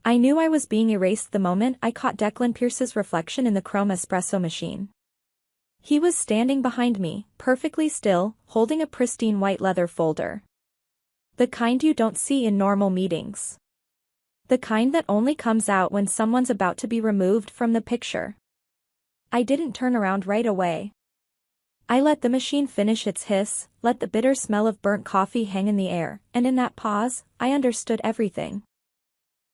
I knew I was being erased the moment I caught Declan Pierce's reflection in the chrome espresso machine. He was standing behind me, perfectly still, holding a pristine white leather folder. The kind you don't see in normal meetings. The kind that only comes out when someone's about to be removed from the picture. I didn't turn around right away. I let the machine finish its hiss, let the bitter smell of burnt coffee hang in the air, and in that pause, I understood everything.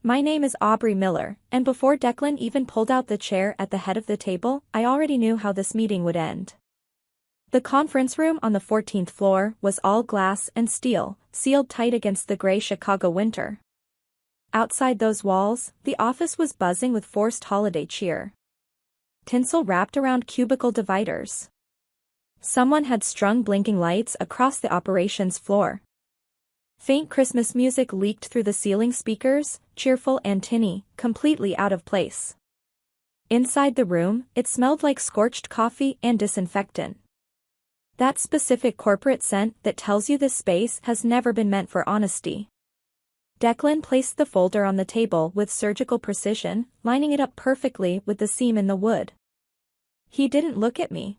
My name is Aubrey Miller, and before Declan even pulled out the chair at the head of the table, I already knew how this meeting would end. The conference room on the 14th floor was all glass and steel, sealed tight against the gray Chicago winter. Outside those walls, the office was buzzing with forced holiday cheer. Tinsel wrapped around cubicle dividers. Someone had strung blinking lights across the operations floor. Faint Christmas music leaked through the ceiling speakers, cheerful and tinny, completely out of place. Inside the room, it smelled like scorched coffee and disinfectant. That specific corporate scent that tells you this space has never been meant for honesty. Declan placed the folder on the table with surgical precision, lining it up perfectly with the seam in the wood. He didn't look at me.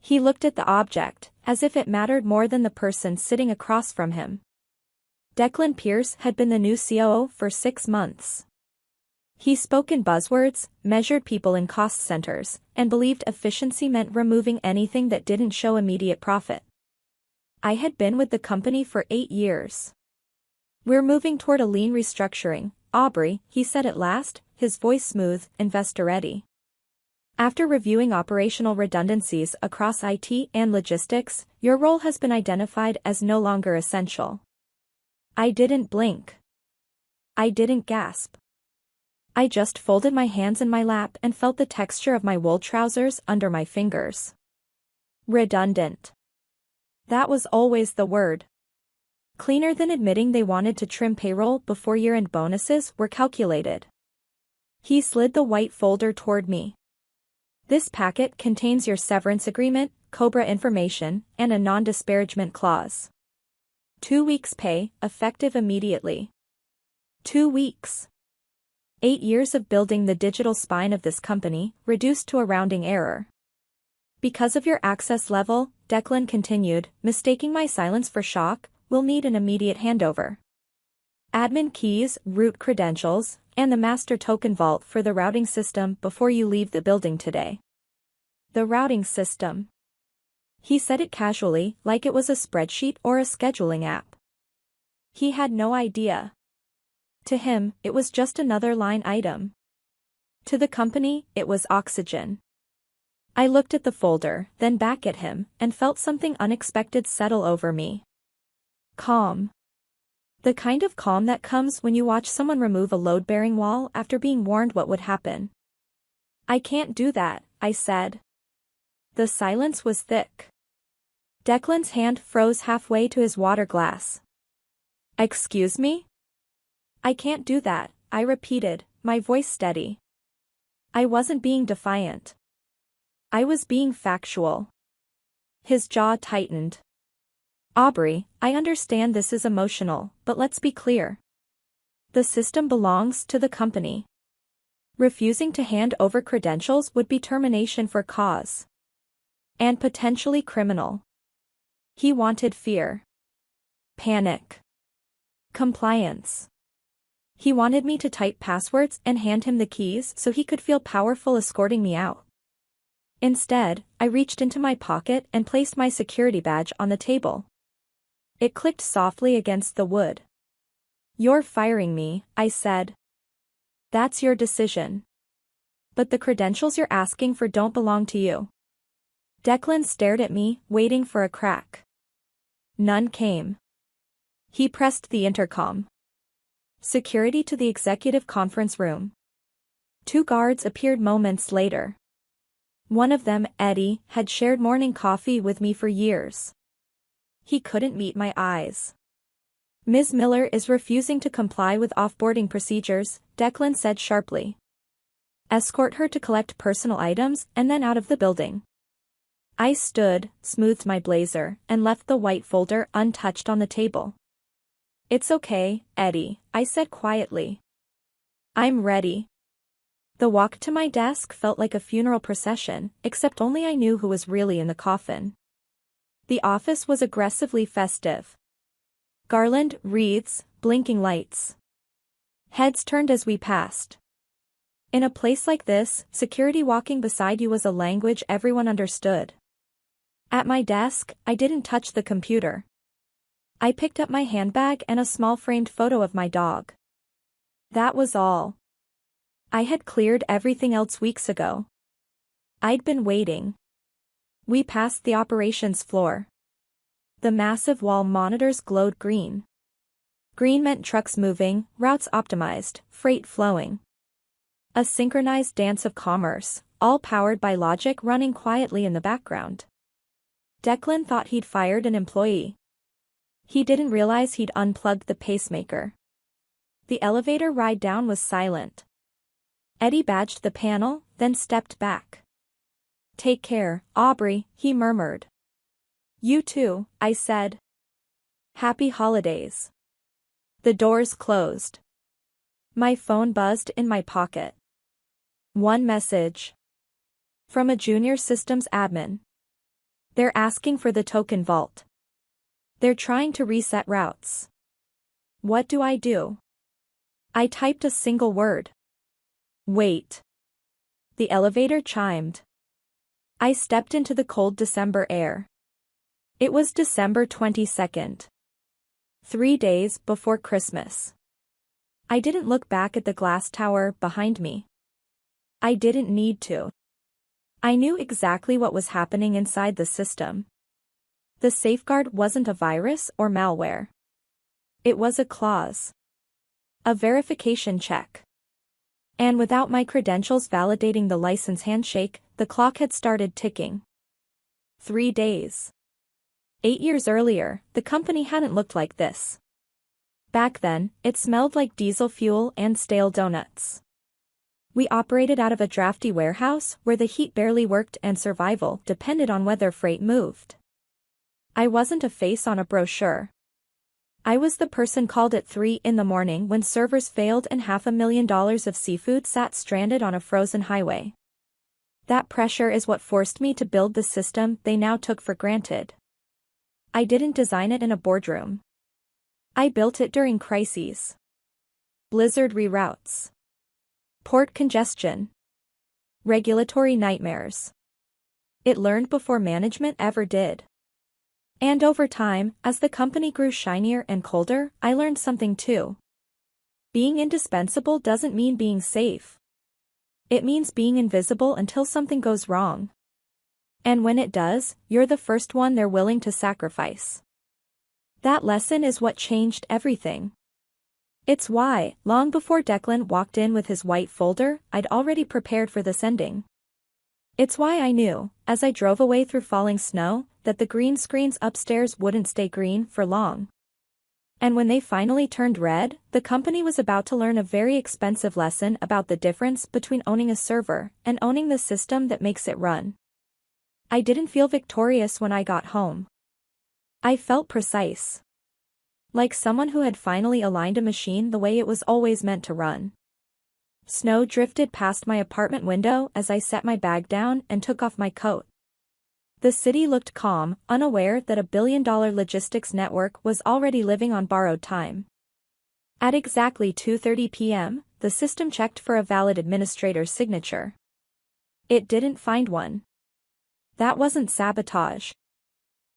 He looked at the object, as if it mattered more than the person sitting across from him. Declan Pierce had been the new COO for 6 months. He spoke in buzzwords, measured people in cost centers, and believed efficiency meant removing anything that didn't show immediate profit. I had been with the company for 8 years. We're moving toward a lean restructuring, Aubrey, he said at last, his voice smooth, investor-ready. After reviewing operational redundancies across IT and logistics, your role has been identified as no longer essential. I didn't blink. I didn't gasp. I just folded my hands in my lap and felt the texture of my wool trousers under my fingers. Redundant. That was always the word. Cleaner than admitting they wanted to trim payroll before year-end bonuses were calculated. He slid the white folder toward me. This packet contains your severance agreement, COBRA information, and a non-disparagement clause. 2 weeks' pay, effective immediately. 2 weeks. 8 years of building the digital spine of this company, reduced to a rounding error. Because of your access level, Declan continued, mistaking my silence for shock, we'll need an immediate handover. Admin keys, root credentials, and the master token vault for the routing system before you leave the building today. The routing system. He said it casually, like it was a spreadsheet or a scheduling app. He had no idea. To him, it was just another line item. To the company, it was oxygen. I looked at the folder, then back at him, and felt something unexpected settle over me. Calm. The kind of calm that comes when you watch someone remove a load-bearing wall after being warned what would happen. I can't do that, I said. The silence was thick. Declan's hand froze halfway to his water glass. Excuse me? I can't do that, I repeated, my voice steady. I wasn't being defiant. I was being factual. His jaw tightened. Aubrey, I understand this is emotional, but let's be clear. The system belongs to the company. Refusing to hand over credentials would be termination for cause. And potentially criminal. He wanted fear. Panic. Compliance. He wanted me to type passwords and hand him the keys so he could feel powerful escorting me out. Instead, I reached into my pocket and placed my security badge on the table. It clicked softly against the wood. You're firing me, I said. That's your decision. But the credentials you're asking for don't belong to you. Declan stared at me, waiting for a crack. None came. He pressed the intercom. Security to the executive conference room. 2 guards appeared moments later. One of them, Eddie, had shared morning coffee with me for years. He couldn't meet my eyes. Ms. Miller is refusing to comply with offboarding procedures, Declan said sharply. Escort her to collect personal items and then out of the building. I stood, smoothed my blazer, and left the white folder untouched on the table. It's okay, Eddie, I said quietly. I'm ready. The walk to my desk felt like a funeral procession, except only I knew who was really in the coffin. The office was aggressively festive. Garland, wreaths, blinking lights. Heads turned as we passed. In a place like this, security walking beside you was a language everyone understood. At my desk, I didn't touch the computer. I picked up my handbag and a small framed photo of my dog. That was all. I had cleared everything else weeks ago. I'd been waiting. We passed the operations floor. The massive wall monitors glowed green. Green meant trucks moving, routes optimized, freight flowing. A synchronized dance of commerce, all powered by logic running quietly in the background. Declan thought he'd fired an employee. He didn't realize he'd unplugged the pacemaker. The elevator ride down was silent. Eddie badged the panel, then stepped back. "Take care, Aubrey," he murmured. "You too," I said. "Happy holidays." The doors closed. My phone buzzed in my pocket. One message. From a junior systems admin. "They're asking for the token vault. They're trying to reset routes." What do I do? I typed a single word. "Wait." The elevator chimed. I stepped into the cold December air. It was December 22nd. 3 days before Christmas. I didn't look back at the glass tower behind me. I didn't need to. I knew exactly what was happening inside the system. The safeguard wasn't a virus or malware. It was a clause. A verification check. And without my credentials validating the license handshake, the clock had started ticking. 3 days. 8 years earlier, the company hadn't looked like this. Back then, it smelled like diesel fuel and stale donuts. We operated out of a drafty warehouse where the heat barely worked and survival depended on whether freight moved. I wasn't a face on a brochure. I was the person called at 3 in the morning when servers failed and $500,000 of seafood sat stranded on a frozen highway. That pressure is what forced me to build the system they now took for granted. I didn't design it in a boardroom. I built it during crises. Blizzard reroutes. Port congestion. Regulatory nightmares. It learned before management ever did. And over time, as the company grew shinier and colder, I learned something too. Being indispensable doesn't mean being safe. It means being invisible until something goes wrong. And when it does, you're the first one they're willing to sacrifice. That lesson is what changed everything. It's why, long before Declan walked in with his white folder, I'd already prepared for this ending. It's why I knew, as I drove away through falling snow, that the green screens upstairs wouldn't stay green for long. And when they finally turned red, the company was about to learn a very expensive lesson about the difference between owning a server and owning the system that makes it run. I didn't feel victorious when I got home. I felt precise. Like someone who had finally aligned a machine the way it was always meant to run. Snow drifted past my apartment window as I set my bag down and took off my coat. The city looked calm, unaware that a billion-dollar logistics network was already living on borrowed time. At exactly 2:30 p.m., the system checked for a valid administrator's signature. It didn't find one. That wasn't sabotage.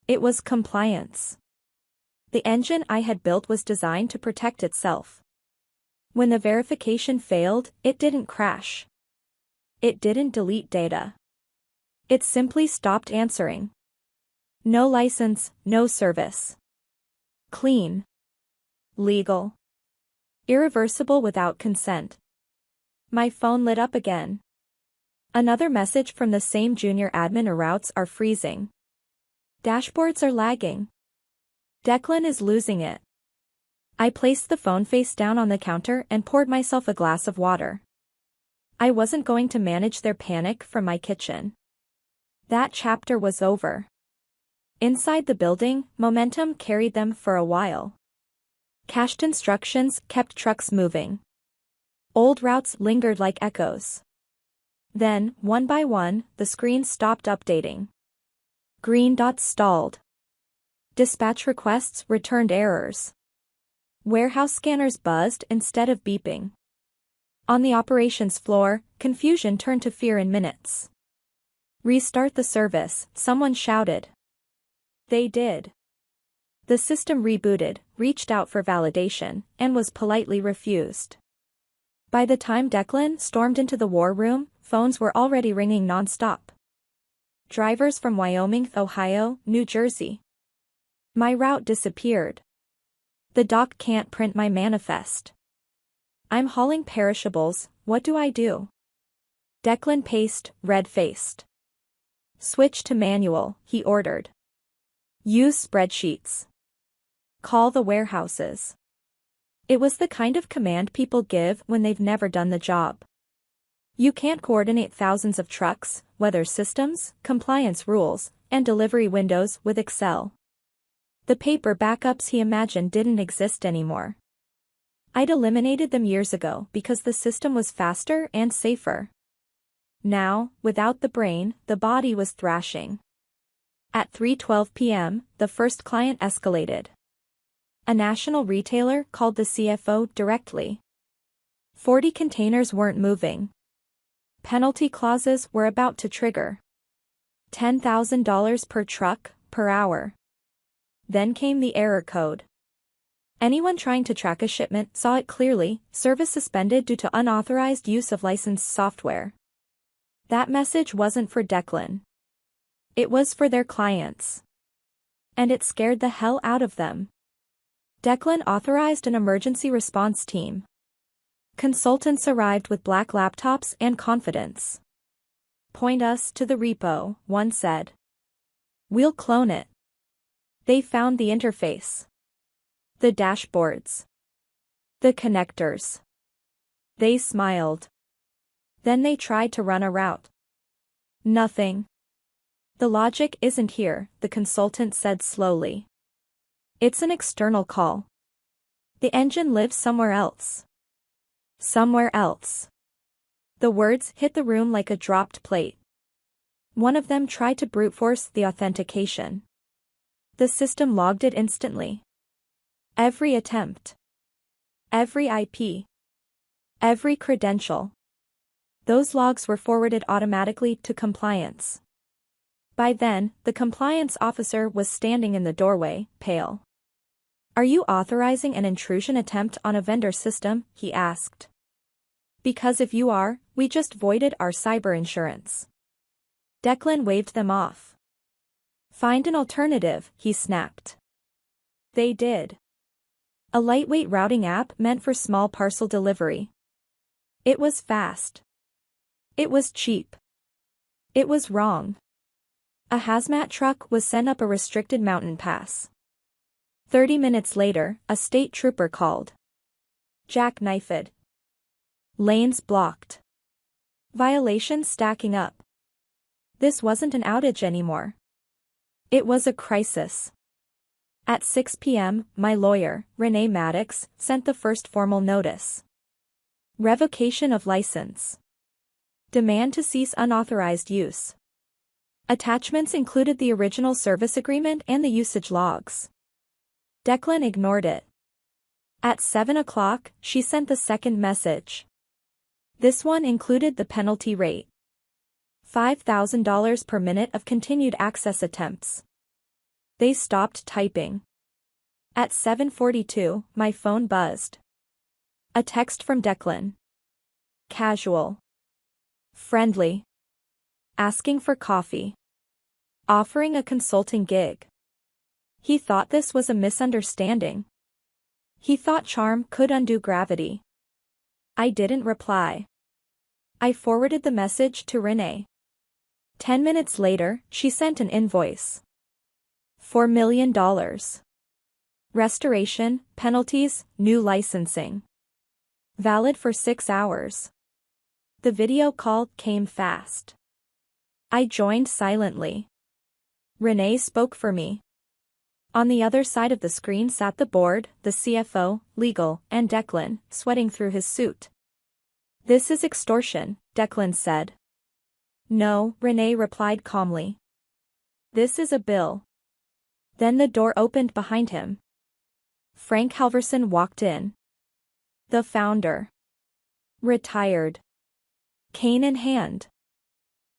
It was compliance. The engine I had built was designed to protect itself. When the verification failed, it didn't crash. It didn't delete data. It simply stopped answering. No license, no service. Clean. Legal. Irreversible without consent. My phone lit up again. Another message from the same junior admin: routes are freezing. Dashboards are lagging. Declan is losing it. I placed the phone face down on the counter and poured myself a glass of water. I wasn't going to manage their panic from my kitchen. That chapter was over. Inside the building, momentum carried them for a while. Cached instructions kept trucks moving. Old routes lingered like echoes. Then, one by one, the screen stopped updating. Green dots stalled. Dispatch requests returned errors. Warehouse scanners buzzed instead of beeping. On the operations floor, confusion turned to fear in minutes. "Restart the service," someone shouted. They did. The system rebooted, reached out for validation, and was politely refused. By the time Declan stormed into the war room, phones were already ringing nonstop. Drivers from Wyoming, Ohio, New Jersey. My route disappeared. The doc can't print my manifest. I'm hauling perishables, what do I do? Declan paced, red-faced. Switch to manual, he ordered. Use spreadsheets. Call the warehouses. It was the kind of command people give when they've never done the job. You can't coordinate thousands of trucks, weather systems, compliance rules, and delivery windows with Excel. The paper backups he imagined didn't exist anymore. I'd eliminated them years ago because the system was faster and safer. Now, without the brain, the body was thrashing. At 3:12 p.m., the first client escalated. A national retailer called the CFO directly. 40 containers weren't moving. Penalty clauses were about to trigger. $10,000 per truck, per hour. Then came the error code. Anyone trying to track a shipment saw it clearly: service suspended due to unauthorized use of licensed software. That message wasn't for Declan. It was for their clients. And it scared the hell out of them. Declan authorized an emergency response team. Consultants arrived with black laptops and confidence. "Point us to the repo," one said. "We'll clone it." They found the interface. The dashboards. The connectors. They smiled. Then they tried to run a route. Nothing. "The logic isn't here," the consultant said slowly. "It's an external call. The engine lives somewhere else. Somewhere else." The words hit the room like a dropped plate. One of them tried to brute force the authentication. The system logged it instantly. Every attempt. Every IP. Every credential. Those logs were forwarded automatically to compliance. By then, the compliance officer was standing in the doorway, pale. "Are you authorizing an intrusion attempt on a vendor system?" he asked. "Because if you are, we just voided our cyber insurance." Declan waved them off. "Find an alternative," he snapped. They did. A lightweight routing app meant for small parcel delivery. It was fast. It was cheap. It was wrong. A hazmat truck was sent up a restricted mountain pass. 30 minutes later, a state trooper called. Jackknifed. Lanes blocked. Violations stacking up. This wasn't an outage anymore. It was a crisis. At 6 p.m., my lawyer, Renee Maddox, sent the first formal notice. Revocation of license. Demand to cease unauthorized use. Attachments included the original service agreement and the usage logs. Declan ignored it. At 7 o'clock, she sent the second message. This one included the penalty rate. $5,000 per minute of continued access attempts. They stopped typing. At 7:42, my phone buzzed. A text from Declan. Casual. Friendly. Asking for coffee. Offering a consulting gig. He thought this was a misunderstanding. He thought charm could undo gravity. I didn't reply. I forwarded the message to Renee. 10 minutes later, she sent an invoice. $4 million. Restoration, penalties, new licensing. Valid for 6 hours. The video call came fast. I joined silently. Renee spoke for me. On the other side of the screen sat the board, the CFO, legal, and Declan, sweating through his suit. This is extortion, Declan said. No, Renee replied calmly. This is a bill. Then the door opened behind him. Frank Halverson walked in. The founder. Retired. Cane in hand.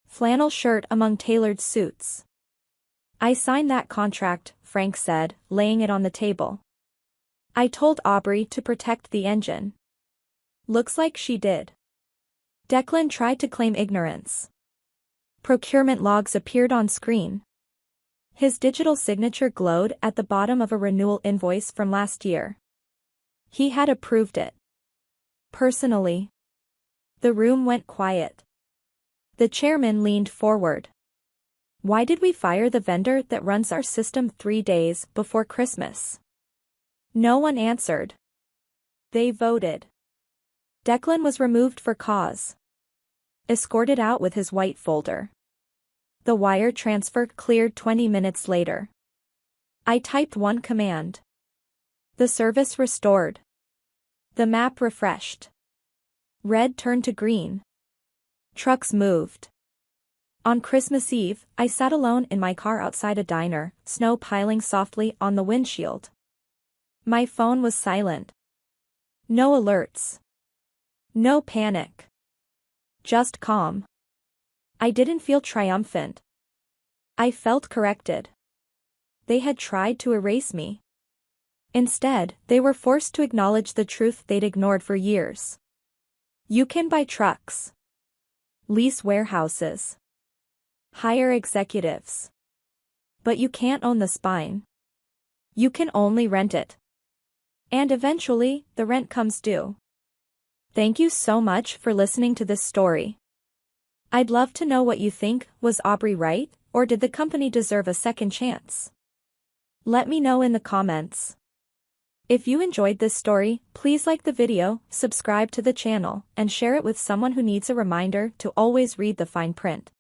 Flannel shirt among tailored suits. I signed that contract, Frank said, laying it on the table. I told Aubrey to protect the engine. Looks like she did. Declan tried to claim ignorance. Procurement logs appeared on screen. His digital signature glowed at the bottom of a renewal invoice from last year. He had approved it. Personally. The room went quiet. The chairman leaned forward. Why did we fire the vendor that runs our system 3 days before Christmas? No one answered. They voted. Declan was removed for cause. Escorted out with his white folder. The wire transfer cleared 20 minutes later. I typed one command. The service restored. The map refreshed. Red turned to green. Trucks moved. On Christmas Eve, I sat alone in my car outside a diner, snow piling softly on the windshield. My phone was silent. No alerts. No panic. Just calm. I didn't feel triumphant. I felt corrected. They had tried to erase me. Instead, they were forced to acknowledge the truth they'd ignored for years. You can buy trucks. Lease warehouses. Hire executives. But you can't own the spine. You can only rent it. And eventually, the rent comes due. Thank you so much for listening to this story. I'd love to know what you think. Was Aubrey right, or did the company deserve a second chance? Let me know in the comments. If you enjoyed this story, please like the video, subscribe to the channel, and share it with someone who needs a reminder to always read the fine print.